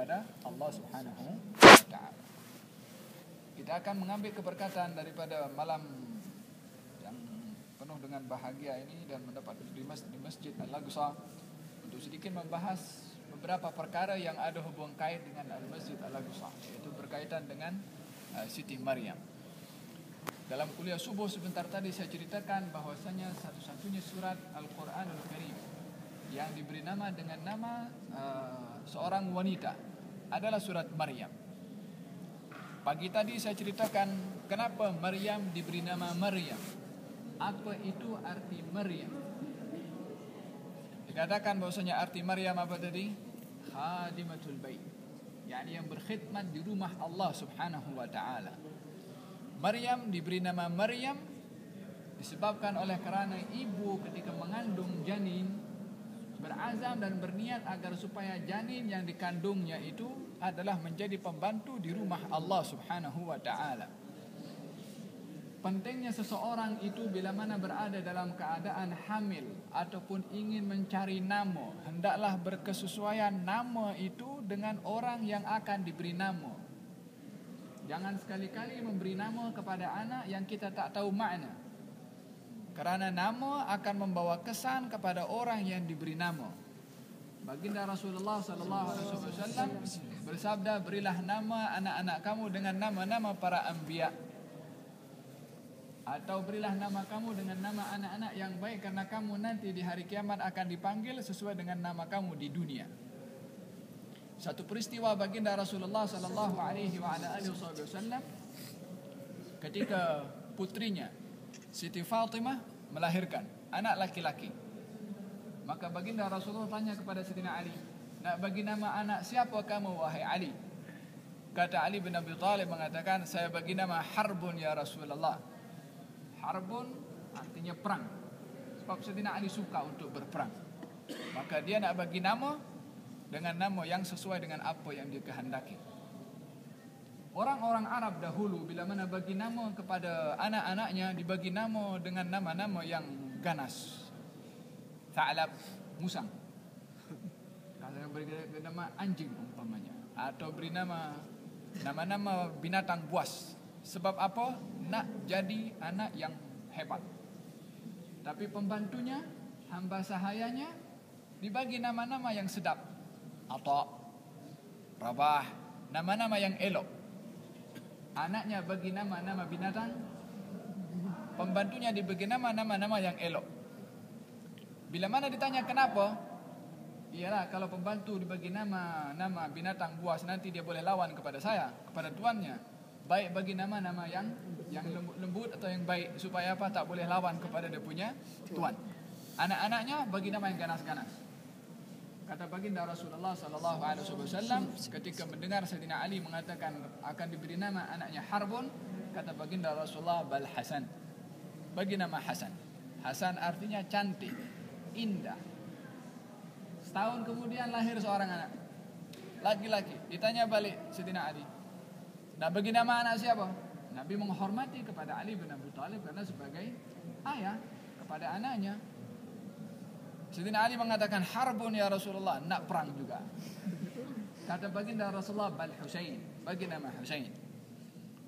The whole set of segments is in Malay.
daripada Allah Subhanahu wa ta'ala. Kita akan mengambil keberkatan daripada malam yang penuh dengan bahagia ini dan mendapat di Masjid Al-Aqsa untuk sedikit membahas beberapa perkara yang ada hubungan kait dengan Al-Masjid Al-Aqsa, yaitu berkaitan dengan Siti Maryam. Dalam kuliah subuh sebentar tadi saya ceritakan bahwasanya satu-satunya surat Al-Quranul Karim yang diberi nama dengan nama seorang wanita adalah surat Maryam. Pagi tadi saya ceritakan kenapa Maryam diberi nama Maryam. Apa itu arti Maryam? Dikatakan bahwasanya arti Maryam apa tadi? Khadimatul bait, yakni yang berkhidmat di rumah Allah Subhanahu wa ta'ala. Maryam diberi nama Maryam disebabkan oleh kerana ibu ketika mengandung janin berazam dan berniat agar supaya janin yang dikandungnya itu adalah menjadi pembantu di rumah Allah Subhanahu wa ta'ala. Pentingnya seseorang itu bila mana berada dalam keadaan hamil ataupun ingin mencari nama, hendaklah berkesesuaian nama itu dengan orang yang akan diberi nama. Jangan sekali-kali memberi nama kepada anak yang kita tak tahu makna, kerana nama akan membawa kesan kepada orang yang diberi nama. Baginda Rasulullah sallallahu alaihi wasallam bersabda, berilah nama anak-anak kamu dengan nama-nama para anbiya, atau berilah nama kamu dengan nama anak-anak yang baik, karena kamu nanti di hari kiamat akan dipanggil sesuai dengan nama kamu di dunia. Satu peristiwa baginda Rasulullah sallallahu alaihi wasallam ketika putrinya Siti Fatimah melahirkan anak laki-laki, maka baginda Rasulullah tanya kepada Sayyidina Ali, nak bagi nama anak siapa kamu wahai Ali? Kata Ali bin Abi Thalib mengatakan, saya bagi nama Harbun ya Rasulullah. Harbun artinya perang, sebab Sayyidina Ali suka untuk berperang, maka dia nak bagi nama dengan nama yang sesuai dengan apa yang dia kehendaki. Orang-orang Arab dahulu bila mana bagi nama kepada anak-anaknya, dibagi nama dengan nama-nama yang ganas. Tha'lab, musang. Kalau beri nama anjing umpamanya, atau beri nama-nama binatang buas. Sebab apa? Nak jadi anak yang hebat. Tapi pembantunya, hamba sahayanya, dibagi nama-nama yang sedap. Atha, Rabah, nama-nama yang elok. Anaknya bagi nama-nama binatang, pembantunya dibagi nama-nama yang elok. Bila mana ditanya kenapa? Iyalah, kalau pembantu dibagi nama binatang buas, nanti dia boleh lawan kepada saya, kepada tuannya. Baik bagi nama-nama yang lembut atau yang baik, supaya apa? Tak boleh lawan kepada dia punya tuan. Anak-anaknya bagi nama yang ganas-ganas. Kata baginda Rasulullah sallallahu alaihi wasallam ketika mendengar Sayyidina Ali mengatakan akan diberi nama anaknya Harbun, kata baginda Rasulullah, bal Hasan, bagi nama Hasan. Hasan artinya cantik, indah. Setahun kemudian lahir seorang anak laki-laki. Ditanya balik Sayyidina Ali, nak bagi nama anak siapa? Nabi menghormati kepada Ali bin Abi Thalib karena sebagai ayah kepada anaknya. Sayyidina Ali mengatakan, Harbun ya Rasulullah, nak perang juga. Kata baginda Rasulullah, bal Husain, bagi nama Husain.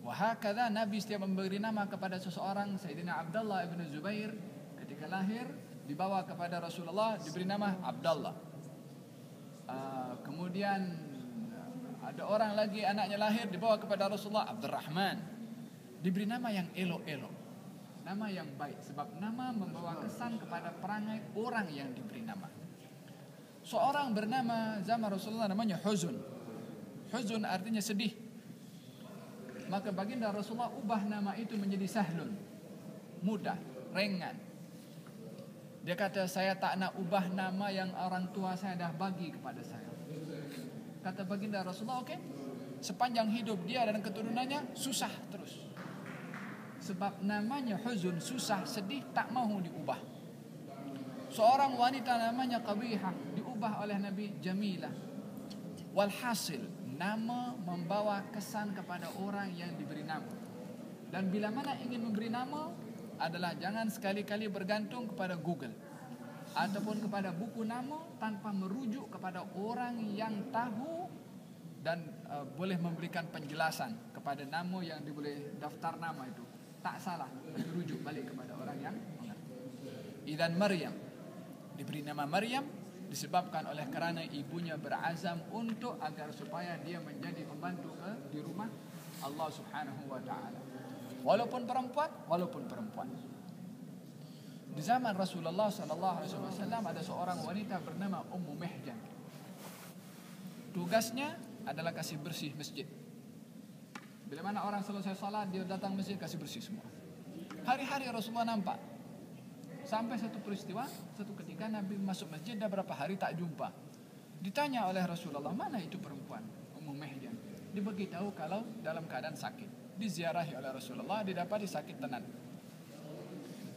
Wahakadha Nabi setiap memberi nama kepada seseorang. Sayyidina Abdullah ibn Zubair ketika lahir dibawa kepada Rasulullah, diberi nama Abdullah. Kemudian ada orang lagi anaknya lahir dibawa kepada Rasulullah, Abdurrahman, diberi nama yang elok-elok, nama yang baik, sebab nama membawa kesan kepada perangai orang yang diberi nama. Seorang bernama zaman Rasulullah namanya Huzun. Huzun artinya sedih. Maka baginda Rasulullah ubah nama itu menjadi Sahlun, mudah, ringan. Dia kata, saya tak nak ubah nama yang orang tua saya dah bagi kepada saya. Kata baginda Rasulullah, okey, sepanjang hidup dia dan keturunannya susah terus. Sebab namanya Huzun, susah, sedih, tak mahu diubah. Seorang wanita namanya Qabihah diubah oleh Nabi Jamilah. Walhasil, nama membawa kesan kepada orang yang diberi nama. Dan bila mana ingin memberi nama adalah jangan sekali-kali bergantung kepada Google ataupun kepada buku nama tanpa merujuk kepada orang yang tahu dan boleh memberikan penjelasan kepada nama yang boleh daftar nama itu. Tak salah, merujuk balik kepada orang yang mengerti. Idzan Maryam diberi nama Maryam disebabkan oleh kerana ibunya berazam untuk agar supaya dia menjadi pembantu di rumah Allah Subhanahu wa taala. Walaupun perempuan. Di zaman Rasulullah sallallahu alaihi wasallam ada seorang wanita bernama Ummu Mihjan. Tugasnya adalah kasih bersih masjid. Bila mana orang selesai salat, dia datang masjid kasih bersih semua. Hari-hari Rasulullah nampak. Sampai satu peristiwa, satu ketika Nabi masuk masjid dah berapa hari tak jumpa. Ditanya oleh Rasulullah, mana itu perempuan Ummu Mihjan? Diberitahu kalau dalam keadaan sakit. Diziarahi oleh Rasulullah, didapati sakit tenan.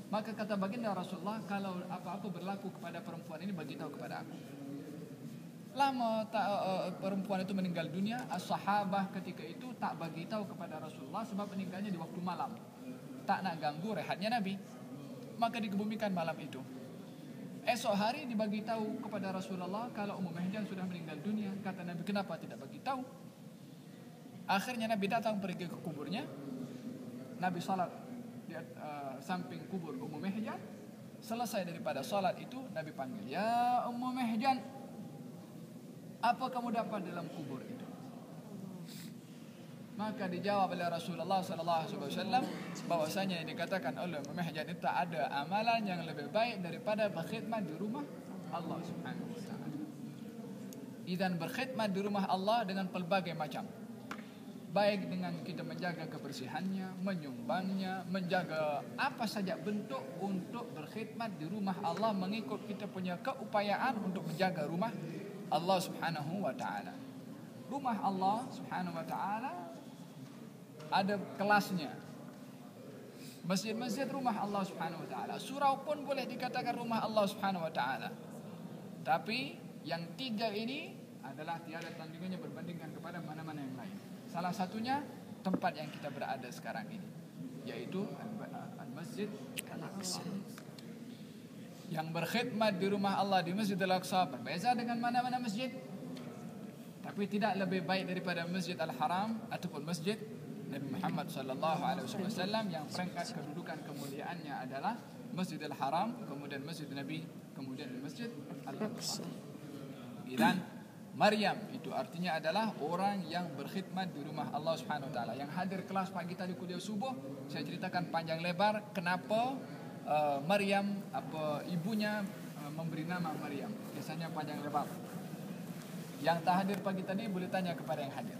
Maka kata baginda Rasulullah, kalau apa-apa berlaku kepada perempuan ini, beritahu kepada aku. Lama perempuan itu meninggal dunia, as-sahabah ketika itu tak bagi tahu kepada Rasulullah sebab meninggalnya di waktu malam. Tak nak ganggu rehatnya Nabi. Maka dikebumikan malam itu. Esok hari dibagi tahu kepada Rasulullah kalau Ummu Mihjan sudah meninggal dunia. Kata Nabi, kenapa tidak bagi tahu? Akhirnya Nabi datang pergi ke kuburnya. Nabi salat di samping kubur Ummu Mihjan. Selesai daripada salat itu, Nabi panggil, "Ya Ummu Mihjan, apa kamu dapat dalam kubur itu?" Maka dijawab oleh Rasulullah SAW bahwasanya yang dikatakan oleh Ummu Mihjan itu tak ada amalan yang lebih baik daripada berkhidmat di rumah Allah Subhanahu wa taala. Idzan berkhidmat di rumah Allah dengan pelbagai macam. Baik dengan kita menjaga kebersihannya, menyumbangnya, menjaga apa saja bentuk untuk berkhidmat di rumah Allah mengikut kita punya keupayaan untuk menjaga rumah Allah Subhanahu wa taala. Rumah Allah Subhanahu wa taala ada kelasnya. Masjid-masjid rumah Allah Subhanahu wa taala. Surau pun boleh dikatakan rumah Allah Subhanahu wa taala. Tapi yang tiga ini adalah tiada tandingannya berbandingkan kepada mana-mana yang lain. Salah satunya tempat yang kita berada sekarang ini, yaitu Al-Masjid Al-Aqsa. Yang berkhidmat di rumah Allah di Masjid Al-Aqsa berbeza dengan mana-mana masjid, tapi tidak lebih baik daripada Masjid Al-Haram ataupun Masjid Nabi Muhammad sallallahu alaihi wasallam yang peringkat kedudukan kemuliaannya adalah Masjid Al-Haram, kemudian Masjid Nabi, kemudian Masjid Al-Aqsa. Dan Maryam itu artinya adalah orang yang berkhidmat di rumah Allah Subhanahu wa taala. Yang hadir kelas pagi tadi kuliah subuh, saya ceritakan panjang lebar kenapa Maryam ibunya memberi nama Maryam. Kisahnya panjang lebar. Yang tak hadir pagi tadi boleh tanya kepada yang hadir.